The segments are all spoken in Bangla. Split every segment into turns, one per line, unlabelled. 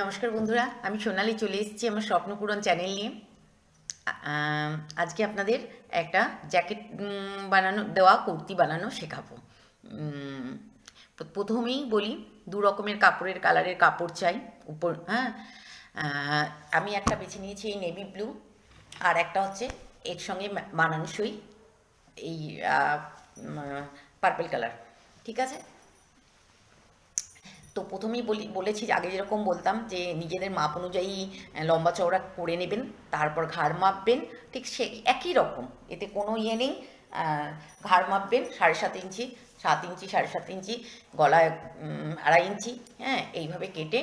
নমস্কার বন্ধুরা, আমি সোনালি চলে এসেছি আমার স্বপ্নপূরণ চ্যানেল নিয়ে। আজকে আপনাদের একটা জ্যাকেট বানানো দেওয়া কুর্তি বানানো শেখাবো। প্রথমেই বলি, দু রকমের কাপড়ের কালারের কাপড় চাই উপর। হ্যাঁ, আমি একটা বেছে নিয়েছি এই নেভি ব্লু, আর একটা হচ্ছে এর সঙ্গে মানানসই এই পার্পল কালার। ঠিক আছে, তো প্রথমেই বলেছি, আগে যেরকম বলতাম যে নিজেদের মাপ অনুযায়ী লম্বা চওড়া করে নেবেন, তারপর ঘাড় মাপবেন। ঠিক সেই একই রকম, এতে কোনো ইয়ে নেই। ঘাড় মাপবেন 7.5 ইঞ্চি, 7 ইঞ্চি, 7.5 ইঞ্চি, গলায় 2.5 ইঞ্চি। হ্যাঁ, এইভাবে কেটে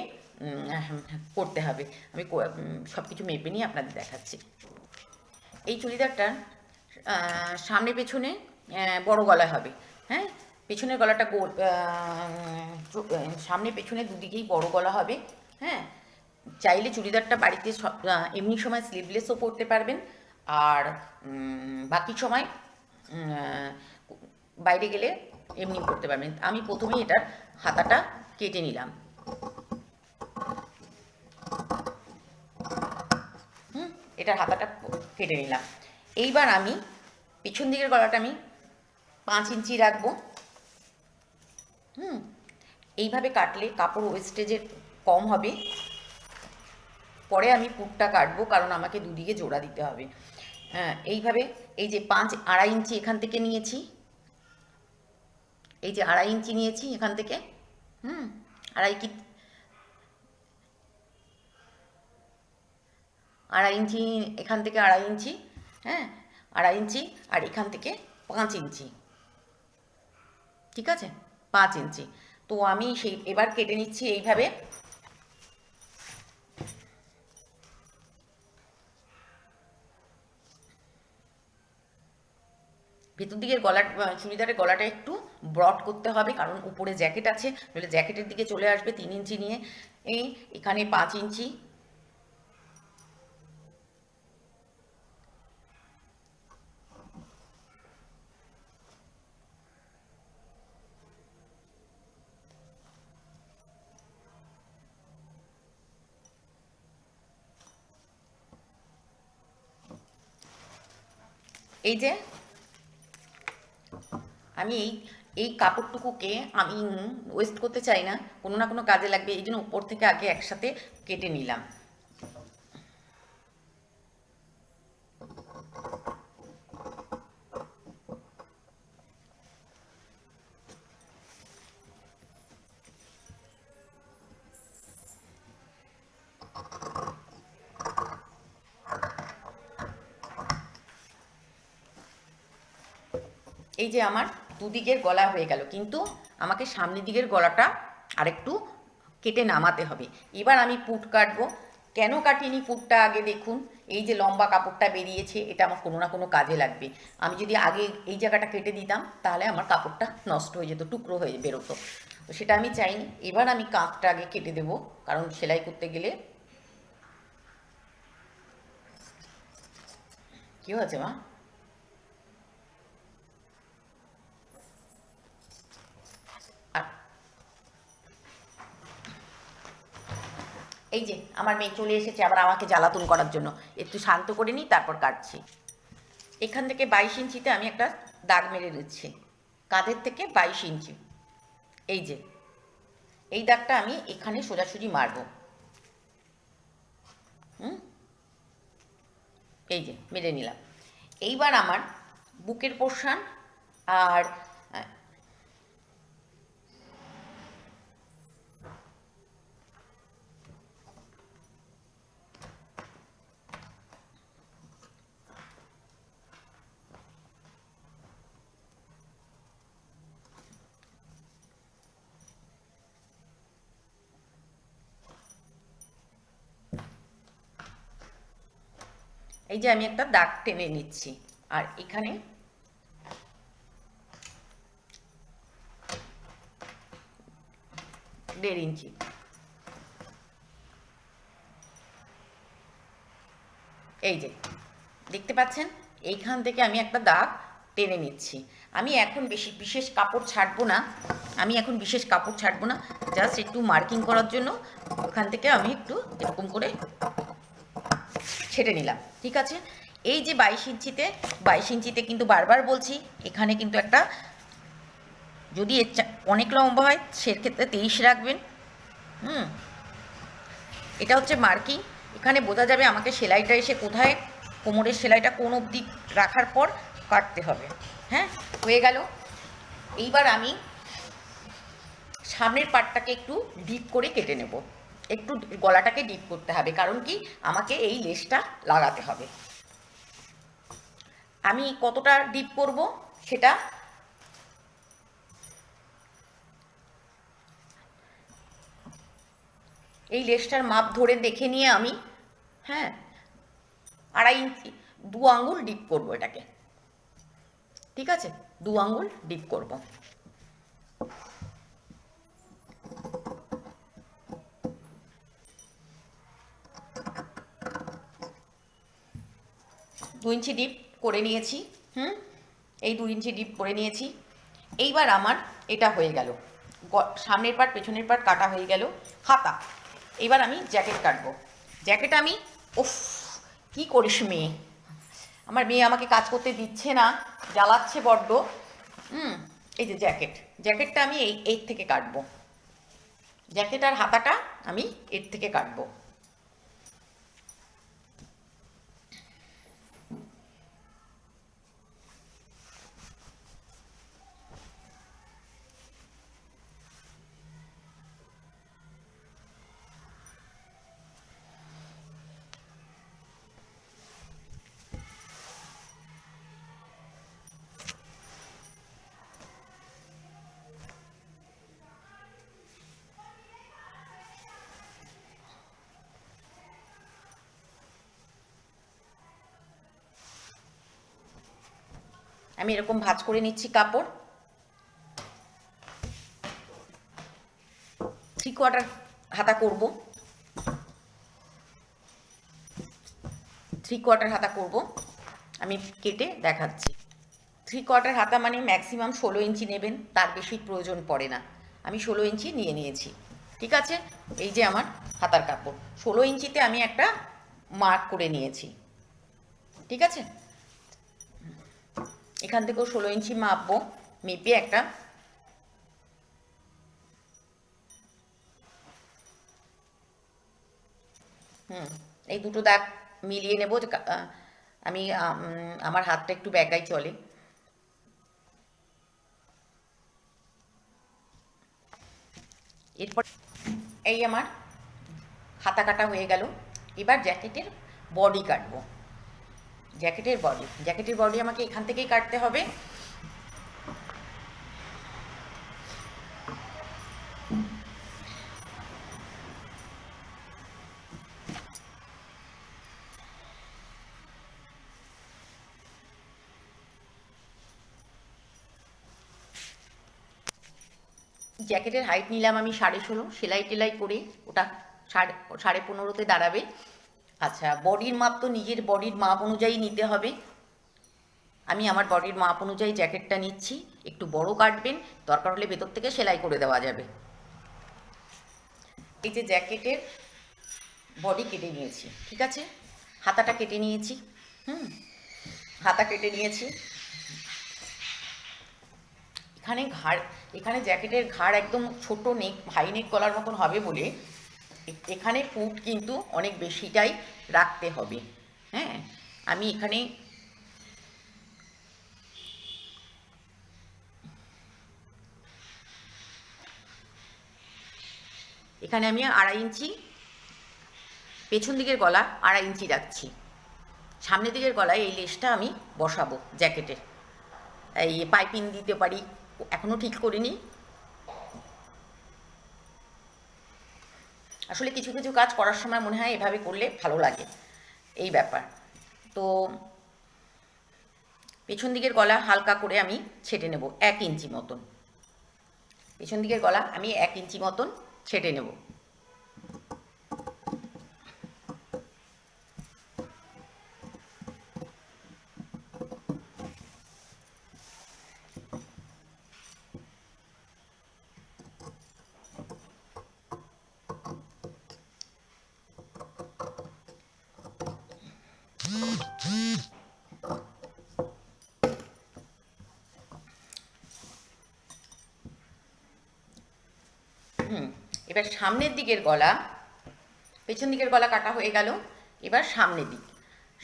করতে হবে। আমি সব কিছু মেপে নিয়ে আপনাদের দেখাচ্ছি। এই চুড়িদারটার সামনে পেছনে বড় গলা হবে। হ্যাঁ, পেছনের গলাটা গোল, সামনে পেছনে দুদিকেই বড় গলা হবে। হ্যাঁ, চাইলে চুড়িদারটা বাড়িতে এমনি সময় স্লিভলেসও পরতে পারবেন, আর বাকি সময় বাইরে গেলে এমনি পরতে পারবেন। আমি প্রথমেই এটার হাতাটা কেটে নিলাম। এটার হাতাটা কেটে নিলাম। এইবার আমি পিছন দিকের গলাটা আমি 5 ইঞ্চি রাখবো। এইভাবে কাটলে কাপড় ওয়েস্টেজের কম হবে। পরে আমি পুটটা কাটবো, কারণ আমাকে দুদিকে জোড়া দিতে হবে। হ্যাঁ, এইভাবে এই যে 2.5 ইঞ্চি এখান থেকে নিয়েছি, এই যে 2.5 ইঞ্চি নিয়েছি এখান থেকে। আড়াই কি 2.5 ইঞ্চি, এখান থেকে 2.5 ইঞ্চি। হ্যাঁ, 2.5 ইঞ্চি, আর এখান থেকে 5 ইঞ্চি। ঠিক আছে, 5 ইঞ্চি। তো আমি সেই এবার কেটে নিচ্ছি এইভাবে। ভেতর দিকের গলা, চুড়িদারের গলাটা একটু ব্রড করতে হবে, কারণ উপরে জ্যাকেট আছে, নইলে জ্যাকেটের দিকে চলে আসবে। 3 ইঞ্চি নিয়ে এখানে 5 ইঞ্চি। এই যে আমি এই কাপড়টুকুকে আমি ওয়েস্ট করতে চাই না, কোনো না কোনো কাজে লাগবে, এই জন্য উপর থেকে আগে একসাথে কেটে নিলাম। এই যে আমার দুদিকের গলা হয়ে গেল, কিন্তু আমাকে সামনের দিকের গলাটা আরেকটু কেটে নামাতে হবে। এবার আমি পুট কাটবো। কেন কাটিনি পুটটা আগে দেখুন। এই যে লম্বা কাপড়টা বেরিয়েছে, এটা আমার কোনো না কোনো কাজে লাগবে। আমি যদি আগে এই জায়গাটা কেটে দিতাম, তাহলে আমার কাপড়টা নষ্ট হয়ে যেত, টুকরো হয়ে বেরোতো। তো সেটা আমি চাইনি। এবার আমি কাঁধটা আগে কেটে দেবো, কারণ সেলাই করতে গেলে। কী হয়েছে মা? আর এই যে আমার মেয়ে চলে এসেছে আবার আমাকে জ্বালাতন করার জন্য। একটু শান্ত করে নিই, তারপর কাটছি। এখান থেকে 22 ইঞ্চিতে আমি একটা দাগ মেরে দিচ্ছি, কাঁধের থেকে 22 ইঞ্চি। এই যে এই দাগটা আমি এখানে সোজাসুজি মারব। এই যে মেরে নিলাম। এইবার আমার বুকের পোর্শন আর এই যে আমি একটা দাগ টেনে নিচ্ছি, আর এখানে দেড় ইঞ্চি। এই যে দেখতে পাচ্ছেন, এইখান থেকে আমি একটা দাগ টেনে নিচ্ছি। আমি এখন বিশেষ কাপড় ছাড়বো না, জাস্ট একটু মার্কিং করার জন্য ওখান থেকে আমি একটু এরকম করে ছেটে নিলাম। ঠিক আছে, এই যে 22 ইঞ্চিতে কিন্তু বারবার বলছি এখানে কিন্তু একটা, যদি অনেক লম্বা হয় সেক্ষেত্রে 23 রাখবেন। হুম, এটা হচ্ছে মার্কিং। এখানে বোঝা যাবে আমাকে সেলাইটা এসে কোথায়, কোমরের সেলাইটা কোন অবধি রাখার পর কাটতে হবে। হ্যাঁ, হয়ে গেল। এইবার আমি সামনের পাটটাকে একটু ডিপ করে কেটে নেব। একটু গলাটাকে ডিপ করতে হবে, কারণ কি আমাকে এই লেসটা লাগাতে হবে। আমি কতটা ডিপ করব সেটা এই লেসটার মাপ ধরে দেখে নিয়ে আমি, হ্যাঁ, 2.5 ইঞ্চি, 2 আঙ্গুল ডিপ করব এটাকে। ঠিক আছে, 2 আঙ্গুল ডিপ করব। দু ইঞ্চি ডিপ করে নিয়েছি। এই 2 ইঞ্চি ডিপ করে নিয়েছি। এইবার আমার এটা হয়ে গেল, সামনের পার্ট পেছনের পার্ট কাটা হয়ে গেল। হাতা, এবার আমি জ্যাকেট কাটবো। জ্যাকেট আমি, উফ, কি করিস মেয়ে, আমার মেয়ে আমাকে কাজ করতে দিচ্ছে না, জ্বালাচ্ছে বড্ড। এই যে জ্যাকেটটা আমি এর থেকে কাটবো। জ্যাকেট আর হাতাটা আমি এর থেকে কাটবো। আমি এরকম ভাঁজ করে নিচ্ছি কাপড়। 3/4 হাতা করব। 3/4 হাতা করব, আমি কেটে দেখাচ্ছি। 3/4 হাতা মানে ম্যাক্সিমাম 16 ইঞ্চি নেবেন, তার বেশি প্রয়োজন পড়ে না। আমি 16 ইঞ্চি নিয়ে নিয়েছি। ঠিক আছে, এই যে আমার হাতার কাপড়, 16 ইঞ্চিতে আমি একটা মার্ক করে নিয়েছি। ঠিক আছে, এখান থেকেও 16 ইঞ্চি মাপবো। মেপে একটা এই দুটো দাগ মিলিয়ে নেব। আমি আমার হাতটা একটু ব্যাকাই চলে। এরপর এই আমার হাতা কাটা হয়ে গেল। এবার জ্যাকেটের বডি কাটবো। জ্যাকেটের বডি আমাকে এখান থেকেই কাটতে হবে। জ্যাকেটের হাইট নিলাম আমি 16.5, সেলাই টেলাই করে ওটা 15.5-তে দাঁড়াবে। আচ্ছা, বডির মাপ তো নিজের বডির মাপ অনুযায়ী নিতে হবে। আমি আমার বডির মাপ অনুযায়ী জ্যাকেটটা নিচ্ছি। একটু বড় কাটবেন, দরকার হলে ভেতর থেকে সেলাই করে দেওয়া যাবে। এই যে জ্যাকেটের বডি কেটে নিয়েছি। ঠিক আছে, হাতাটা কেটে নিয়েছি। হাতা কেটে নিয়েছি। এখানে জ্যাকেটের ঘাড় একদম ছোট নেক, হাই নেক গলার মতন হবে বলে এখানে পুট কিন্তু অনেক বেশিটাই রাখতে হবে। হ্যাঁ, আমি এখানে আমি 2.5 ইঞ্চি, পেছন দিকের গলা 2.5 ইঞ্চি রাখছি। সামনের দিকের গলায় এই লেসটা আমি বসাবো জ্যাকেটের। এই পাইপিং দিতে পারি, এখনও ঠিক করিনি। আসলে কিছু কিছু কাজ করার সময় মনে হয় এভাবে করলে ভালো লাগে, এই ব্যাপার। তো পেছন দিকের গলা হালকা করে আমি ছেটে নেব 1 ইঞ্চি মতন। পেছন দিকের গলা আমি 1 ইঞ্চি মতন ছেটে নেব। এবার সামনের দিকের গলা, পেছন দিকের গলা কাটা হয়ে গেল, এবার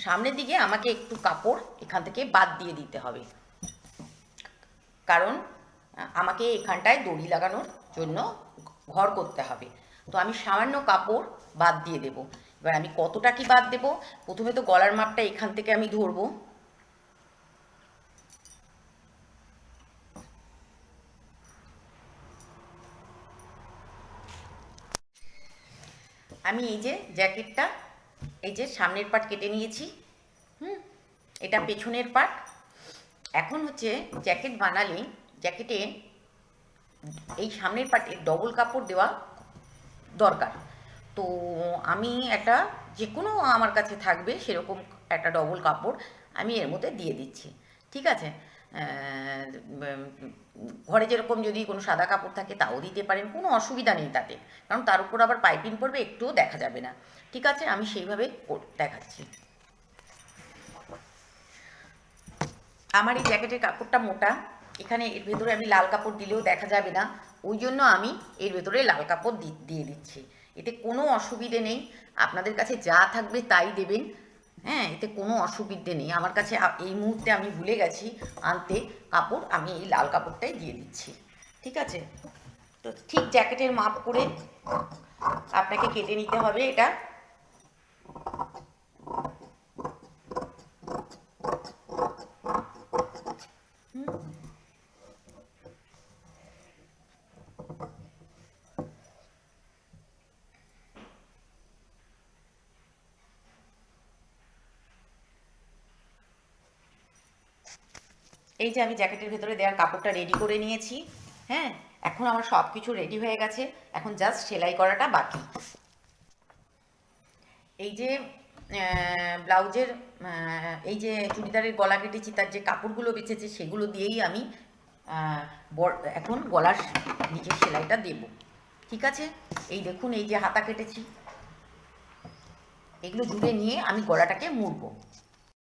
সামনের দিকে আমাকে একটু কাপড় এখান থেকে বাদ দিয়ে দিতে হবে, কারণ আমাকে এখানটায় দড়ি লাগানোর জন্য ঘর করতে হবে। তো আমি সামান্য কাপড় বাদ দিয়ে দেব। এবার আমি কতটা কি বাদ দেব, প্রথমে তো গলার মাপটা এখান থেকে আমি ধরবো। আমি এই যে জ্যাকেটটা, এই যে সামনের পার্ট কেটে নিয়েছি, এটা পেছনের পার্ট। এখন হচ্ছে জ্যাকেট বানালে জ্যাকেটে এই সামনের পার্টে ডবল কাপড় দেওয়া দরকার। তো আমি একটা, যে কোনো আমার কাছে থাকবে সেরকম একটা ডবল কাপড় আমি এর মধ্যে দিয়ে দিচ্ছি, ঠিক আছে। ঘরে যেরকম যদি কোনো সাদা কাপড় থাকে তাও দিতে পারেন, কোনো অসুবিধা নেই তাতে, কারণ তার উপর আবার পাইপিং পরবে, একটুও দেখা যাবে না, ঠিক আছে। আমি সেইভাবে দেখাচ্ছি। আমার এই জ্যাকেটের কাপড়টা মোটা, এখানে এর ভেতরে আমি লাল কাপড় দিলেও দেখা যাবে না, ওই জন্য আমি এর ভেতরে লাল কাপড় দিয়ে দিচ্ছি। এতে কোনো অসুবিধে নেই, আপনাদের কাছে যা থাকবে তাই দেবেন, হ্যাঁ, এতে কোনো অসুবিধে নেই। আমার কাছে এই মুহূর্তে আমি ভুলে গেছি আনতে কাপড়, আমি এই লাল কাপড়টাই দিয়ে দিচ্ছি, ঠিক আছে। তো ঠিক জ্যাকেটের মাপ করে আপনাকে কেটে নিতে হবে এটা। এই যে আমি জ্যাকেটের ভেতরে দেওয়ার কাপড়টা রেডি করে নিয়েছি, হ্যাঁ। এখন আমার সব কিছু রেডি হয়ে গেছে, এখন জাস্ট সেলাই করাটা বাকি। এই যে ব্লাউজের, এই যে চুড়িদারের গলা কেটেছি তার যে কাপড়গুলো বেঁচেছে সেগুলো দিয়েই আমি এখন গলার নিচের সেলাইটা দেব, ঠিক আছে। এই দেখুন, এই যে হাতা কেটেছি, এগুলো জুড়ে নিয়ে আমি গলাটাকে মুড়বো।